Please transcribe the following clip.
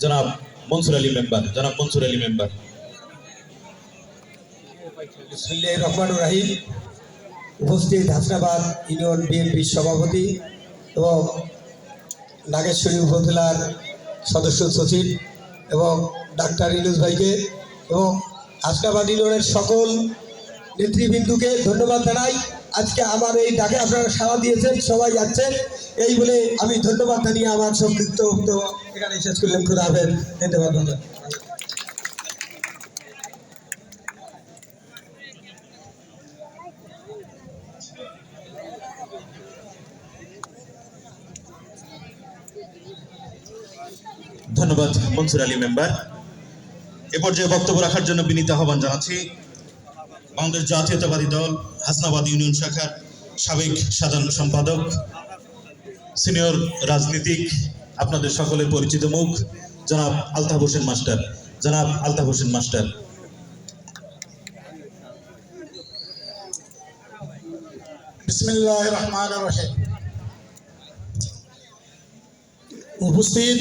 জনাব মনসুর আলী মেম্বার। বিসমিল্লাহির রহমানির রহিম। উপস্থিত হাসনাবাদ ইউনিয়ন বিএনপির সভাপতি এবং নাগেশ্বরী উপজেলার সদস্য সচিব এবং ডাক্তার ইনুস ভাইকে এবং হাসনাবাদ ইউনিয়নের সকল নেতৃবৃন্দকে ধন্যবাদ জানাই। আজকে আমার এই ডাকে আপনারা সাড়া দিয়েছেন, সবাই যাচ্ছেন, এই বলে আমি ধন্যবাদ জানিয়ে আমার সংক্ষিপ্ত এখানে শেষ করলাম। খুদা হাফেজ। ধন্যবাদ। ধন্যবাদ মনসুর আলী মেম্বার। এ পর্যায়ে বক্তব্য রাখার জন্য বিনীত আহ্বান জানাচ্ছি বাংলাদেশ জাতীয়তাবাদী দল হাসনাবাদ ইউনিয়ন শাখার সাবেক সাধারণ সম্পাদক, সিনিয়র রাজনীতিক, আপনাদের সকলের পরিচিত মুখ জনাব আলতাফ হোসেন মাস্টার। বিসমিল্লাহির রহমানির রহিম। উপস্থিত